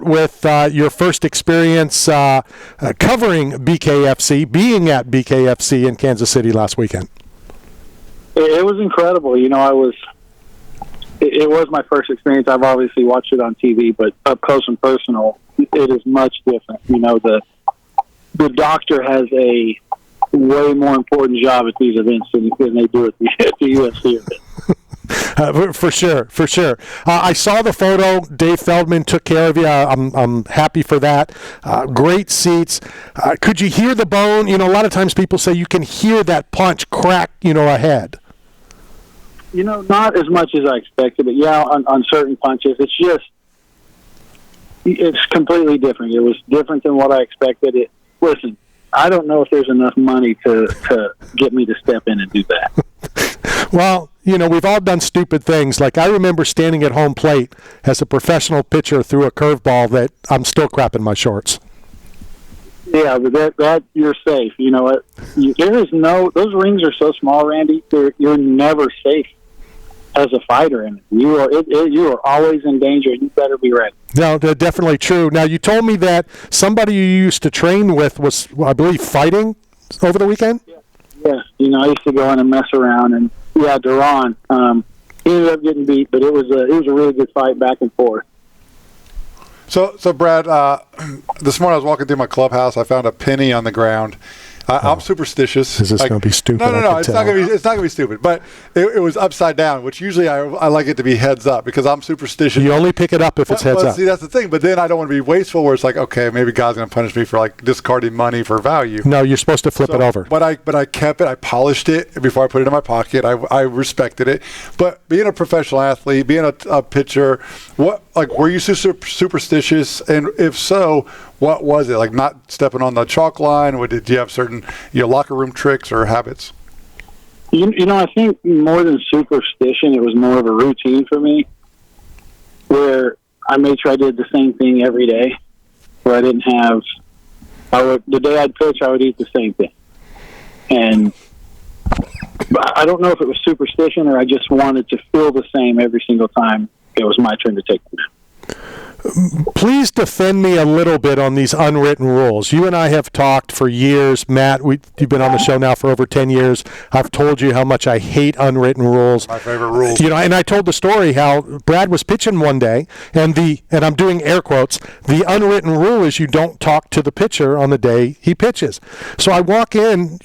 with your first experience covering BKFC, being at BKFC in Kansas City last weekend. It was incredible. You know, it was my first experience. I've obviously watched it on TV, but up close and personal, it is much different. You know, the doctor has a way more important job at these events than they do at the UFC event. For sure. I saw the photo. Dave Feldman took care of you. I'm happy for that. Great seats. Could you hear the bone? You know, a lot of times people say you can hear that punch crack, ahead. You know, not as much as I expected, but yeah, on certain punches, it's completely different. It was different than what I expected. Listen, I don't know if there's enough money to get me to step in and do that. Well, we've all done stupid things. Like I remember standing at home plate as a professional pitcher through a curveball that I'm still crapping my shorts. Yeah, but that you're safe. You know what? Those rings are so small, Randy. You're never safe as a fighter, and you are always in danger. You better be ready. No, definitely true. Now, you told me that somebody you used to train with was, I believe, fighting over the weekend? Yeah. I used to go in and mess around, and Duran, he ended up getting beat, but it was a really good fight back and forth. So Brad, this morning I was walking through my clubhouse. I found a penny on the ground. I'm superstitious. Is this going to be stupid? No. It's not going to be stupid. But it was upside down, which usually I like it to be heads up because I'm superstitious. You only pick it up if it's heads up. See, that's the thing. But then I don't want to be wasteful where it's like, okay, maybe God's going to punish me for like discarding money for value. No, you're supposed to flip it over. But I kept it. I polished it before I put it in my pocket. I respected it. But being a professional athlete, being a pitcher, were you superstitious? And if so, what was it? Like not stepping on the chalk line? Or did you have certain locker room tricks or habits? I think more than superstition, it was more of a routine for me where I made sure I did the same thing every day. Where the day I'd pitch, I would eat the same thing. And I don't know if it was superstition or I just wanted to feel the same every single time it was my turn to take the mound. Please defend me a little bit on these unwritten rules. You and I have talked for years. Matt, you've been on the show now for over 10 years. I've told you how much I hate unwritten rules. My favorite rules. And I told the story how Brad was pitching one day, and I'm doing air quotes, the unwritten rule is you don't talk to the pitcher on the day he pitches. So I walk in,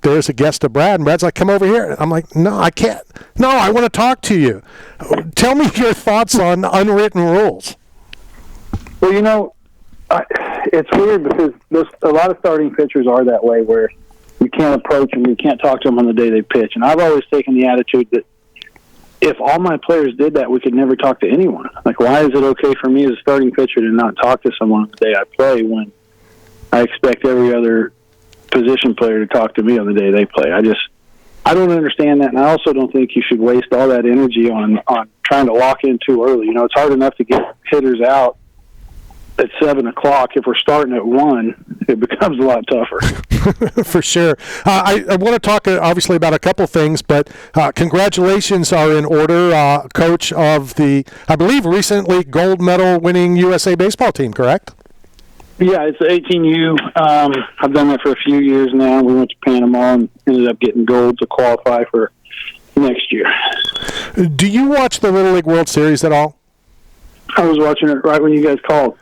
there's a guest of Brad, and Brad's like, come over here. I'm like, no, I can't. No, I want to talk to you. Tell me your thoughts on unwritten rules. Well, it's weird because a lot of starting pitchers are that way where you can't approach them, you can't talk to them on the day they pitch. And I've always taken the attitude that if all my players did that, we could never talk to anyone. Like, why is it okay for me as a starting pitcher to not talk to someone on the day I play when I expect every other position player to talk to me on the day they play? I don't understand that, and I also don't think you should waste all that energy on trying to lock in too early. It's hard enough to get hitters out at 7 o'clock. If we're starting at 1, it becomes a lot tougher. For sure. I want to talk obviously about a couple things, but congratulations are in order, coach of the, I believe, recently gold medal winning USA baseball team, correct? Yeah, it's the 18U. I've done that for a few years now. We went to Panama and ended up getting gold to qualify for next year. Do you watch the Little League World Series at all? I was watching it right when you guys called.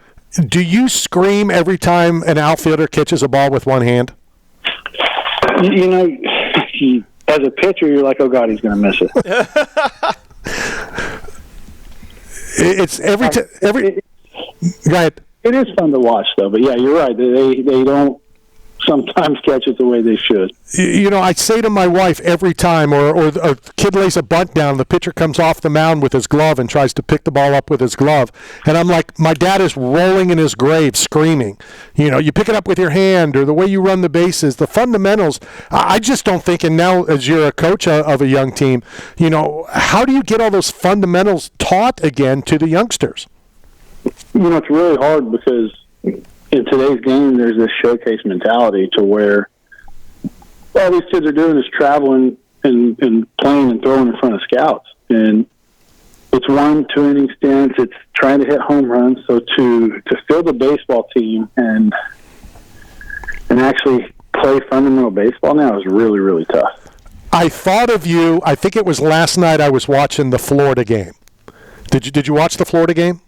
Do you scream every time an outfielder catches a ball with one hand? As a pitcher, you're like, oh, God, he's going to miss it. It's every time. Go ahead. It is fun to watch, though. But, yeah, you're right. They don't sometimes catch it the way they should. I say to my wife every time, or a kid lays a bunt down, the pitcher comes off the mound with his glove and tries to pick the ball up with his glove. And I'm like, my dad is rolling in his grave screaming. You pick it up with your hand or the way you run the bases, the fundamentals. I just don't think, and now as you're a coach of a young team, how do you get all those fundamentals taught again to the youngsters? It's really hard because in today's game, there's this showcase mentality to where all these kids are doing is traveling and playing and throwing in front of scouts. And it's 1-2 inning stints. It's trying to hit home runs. So to field a baseball team and actually play fundamental baseball now is really, really tough. I thought of you. I think it was last night I was watching the Florida game. Did you watch the Florida game?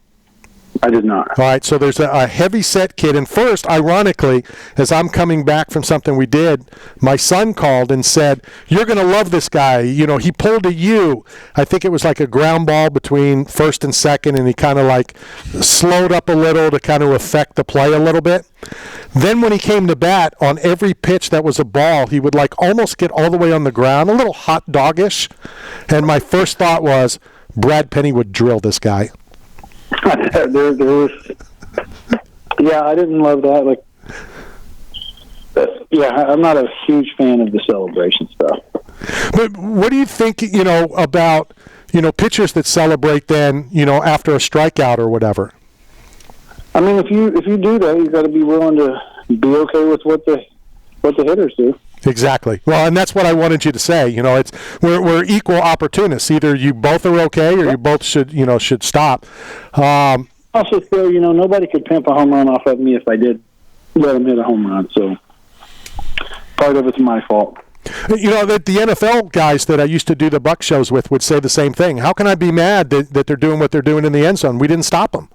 I did not. All right, so there's a heavy-set kid. And first, ironically, as I'm coming back from something we did, my son called and said, "You're going to love this guy. You know, he pulled a U." I think it was like a ground ball between first and second, and he kind of like slowed up a little to kind of affect the play a little bit. Then when he came to bat, on every pitch that was a ball, he would like almost get all the way on the ground, a little hot doggish. And my first thought was, Brad Penny would drill this guy. there was, yeah, I didn't love that. Like, yeah, I'm not a huge fan of the celebration stuff. But what do you think, about, pitchers that celebrate then, after a strikeout or whatever? I mean, if you do that, you've got to be willing to be okay with what the hitters do. Exactly. Well, and that's what I wanted you to say. It's we're equal opportunists. Either you both are okay, or you both should stop. Also, Phil, nobody could pimp a home run off of me if I did let him hit a home run. So part of it's my fault. That the NFL guys that I used to do the Buck shows with would say the same thing. How can I be mad that they're doing what they're doing in the end zone? We didn't stop them.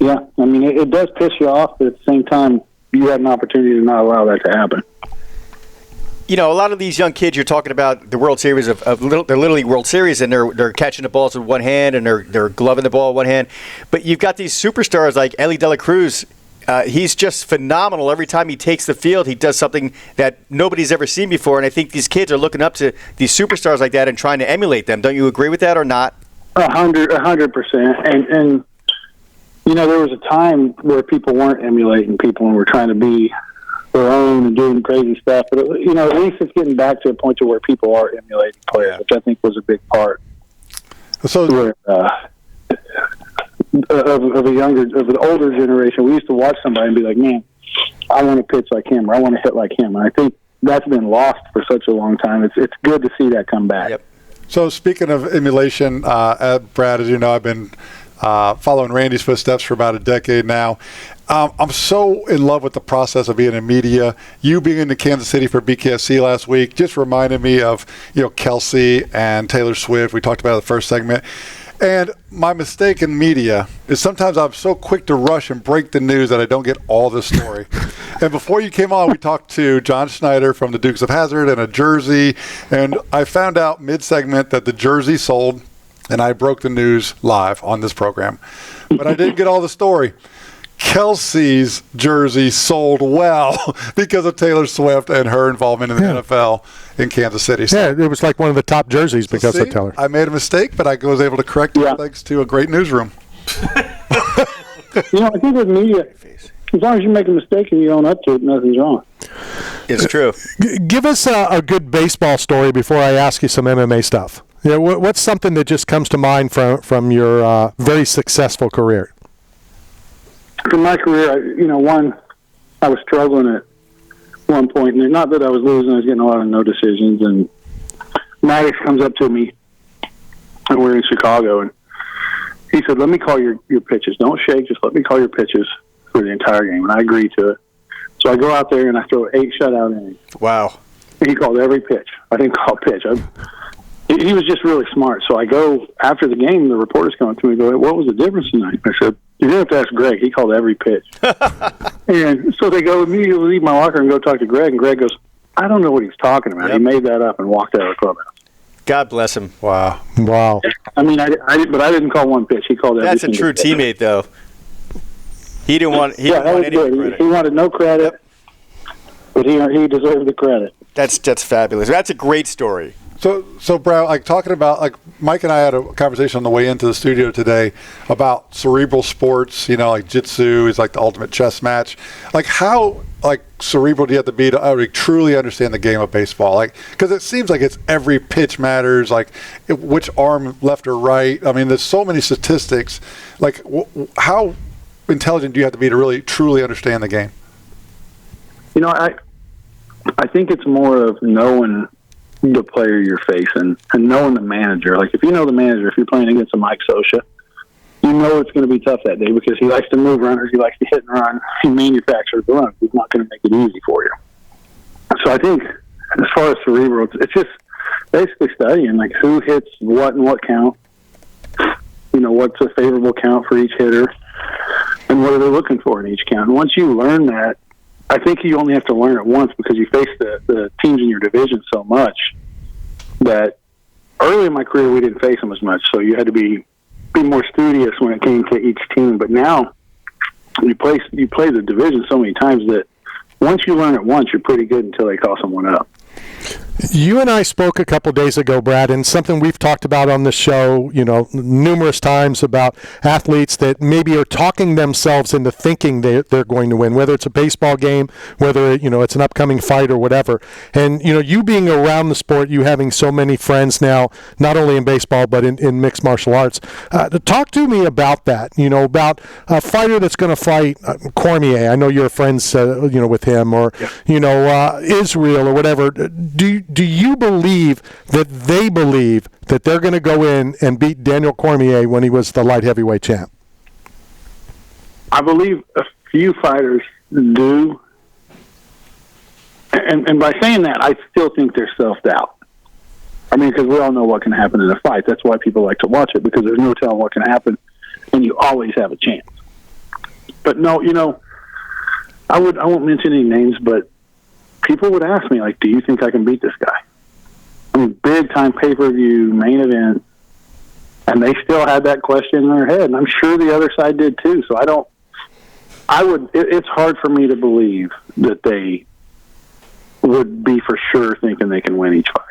Yeah, I mean, it does piss you off, but at the same time, you had an opportunity to not allow that to happen. A lot of these young kids, you're talking about the World Series they're literally World Series, and they're catching the balls with one hand and they're gloving the ball with one hand. But you've got these superstars like Ellie De La Cruz. He's just phenomenal. Every time he takes the field, he does something that nobody's ever seen before. And I think these kids are looking up to these superstars like that and trying to emulate them. Don't you agree with that or not? 100%. And there was a time where people weren't emulating people and were trying to be their own and doing crazy stuff. But, at least it's getting back to a point to where people are emulating players, which I think was a big part So, where, of an older generation. We used to watch somebody and be like, man, I want to pitch like him, or I want to hit like him. And I think that's been lost for such a long time. It's good to see that come back. Yep. So speaking of emulation, Brad, as you know, I've been following Randy's footsteps for about a decade now. I'm so in love with the process of being in media. You being in Kansas City for BKFC last week just reminded me of, Kelsey and Taylor Swift. We talked about it in the first segment. And my mistake in media is sometimes I'm so quick to rush and break the news that I don't get all the story. And before you came on, we talked to John Schneider from the Dukes of Hazzard and a jersey. And I found out mid-segment that the jersey sold, and I broke the news live on this program. But I didn't get all the story. Kelsey's jersey sold well because of Taylor Swift and her involvement in the NFL in Kansas City. So, it was like one of the top jerseys because of Taylor. I made a mistake, but I was able to correct it thanks to a great newsroom. I think with media, as long as you make a mistake and you own up to it, nothing's wrong. It's true. Give us a good baseball story before I ask you some MMA stuff. What's something that just comes to mind from your very successful career? From my career, I was struggling at one point, and not that I was losing, I was getting a lot of no decisions, and Maddox comes up to me, and we're in Chicago, and he said, let me call your pitches. Don't shake, just let me call your pitches for the entire game, and I agreed to it. So I go out there, and I throw 8 shutout innings. Wow. And he called every pitch. I didn't call pitch. He was just really smart. So I go, after the game, the reporters come up to me and go, what was the difference tonight? I said, you didn't have to ask Greg. He called every pitch. And so they go immediately leave my locker and go talk to Greg. And Greg goes, I don't know what he's talking about. Yep. He made that up and walked out of the clubhouse. God bless him. Wow. I mean, but I didn't call one pitch. He called every. That's a true teammate, though. He didn't want. He didn't want any credit. He wanted no credit, but he deserved the credit. That's fabulous. That's a great story. So Brad, like talking about, like Mike and I had a conversation on the way into the studio today about cerebral sports, like jiu-jitsu is like the ultimate chess match. Like how cerebral do you have to be to truly understand the game of baseball? Like, because it seems like it's every pitch matters, like which arm left or right. I mean, there's so many statistics. Like how intelligent do you have to be to really truly understand the game? I think it's more of knowing the player you're facing and knowing the manager. Like, if you know the manager, if you're playing against a Mike Scioscia, you know it's going to be tough that day because he likes to move runners, he likes to hit and run, he manufactures the run. He's not going to make it easy for you. So I think, as far as cerebral, it's just basically studying, like, who hits what and what count, you know, what's a favorable count for each hitter, and what are they looking for in each count. And once you learn that, I think you only have to learn it once because you face the teams in your division so much that early in my career we didn't face them as much, so you had to be more studious when it came to each team. But now you play the division so many times that once you learn it once, you're pretty good until they call someone up. You and I spoke a couple days ago, Brad, and something we've talked about on the show, you know, numerous times about athletes that maybe are talking themselves into thinking they're going to win, whether it's a baseball game, whether, you know, it's an upcoming fight or whatever. And, you know, you being around the sport, you having so many friends now, not only in baseball but in mixed martial arts, talk to me about that, you know, about a fighter that's going to fight Cormier. I know you're friends, you know, with him, or, you know, Israel or whatever. Do you believe that they believe that they're going to go in and beat Daniel Cormier when he was the light heavyweight champ? I believe a few fighters do. And by saying that, I still think there's self-doubt. I mean, because we all know what can happen in a fight. That's why people like to watch it, because there's no telling what can happen, and you always have a chance. But no, you know, I won't mention any names, but people would ask me, like, do you think I can beat this guy? I mean, big-time pay-per-view, main event, and they still had that question in their head, and I'm sure the other side did too. So it's hard for me to believe that they would be for sure thinking they can win each fight.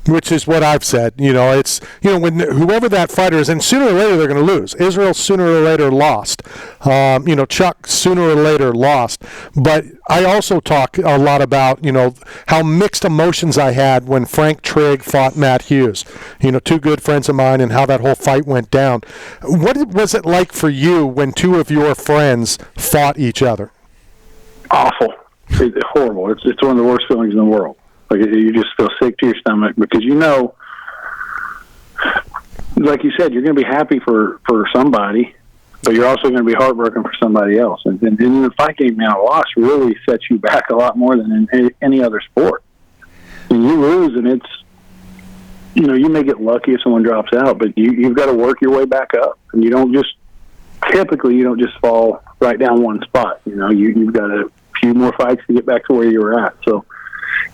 Which is what I've said. You know, it's, you know, when whoever that fighter is, and sooner or later they're going to lose. Israel sooner or later lost. You know, Chuck sooner or later lost. But I also talk a lot about, you know, how mixed emotions I had when Frank Trigg fought Matt Hughes. You know, two good friends of mine, and how that whole fight went down. What was it like for you when two of your friends fought each other? Awful. It's horrible. It's one of the worst feelings in the world. Like, you just feel sick to your stomach because, you know, like you said, you're going to be happy for somebody, but you're also going to be heartbroken for somebody else. And in the fight game, man, a loss really sets you back a lot more than in any other sport. And you lose, and it's, you know, you may get lucky if someone drops out, but you've got to work your way back up. And you don't just fall right down one spot. You know, you've got a few more fights to get back to where you were at. So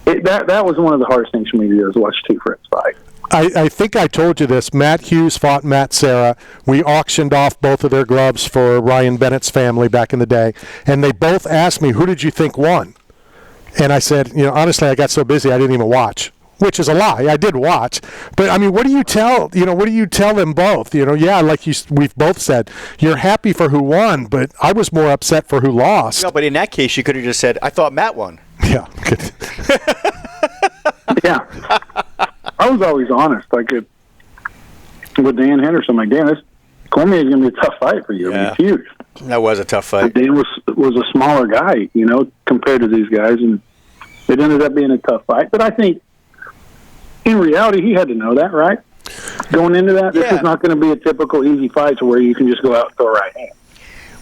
that was one of the hardest things for me to do, is watch two friends fight. I think I told you this. Matt Hughes fought Matt Serra. We auctioned off both of their gloves for Ryan Bennett's family back in the day, and they both asked me, who did you think won? And I said, you know, honestly, I got so busy I didn't even watch, which is a lie. I did watch. But, I mean, what do you tell them both? You know, yeah, like we've both said, you're happy for who won, but I was more upset for who lost. No, but in that case, you could have just said, I thought Matt won. Yeah. Yeah. I was always honest. Like, with Dan Henderson, I'm like, Dan, Cormier is going to be a tough fight for you. Yeah. It's huge. That was a tough fight. Dan was a smaller guy, you know, compared to these guys, and it ended up being a tough fight. But I think, in reality, he had to know that, right? Going into that, This is not going to be a typical easy fight to where you can just go out and throw right hand.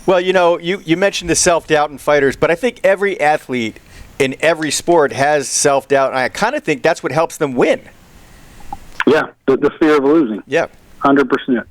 Well, you know, you mentioned the self-doubt in fighters, but I think every athlete in every sport has self-doubt, and I kind of think that's what helps them win. Yeah, the fear of losing. Yeah. 100%.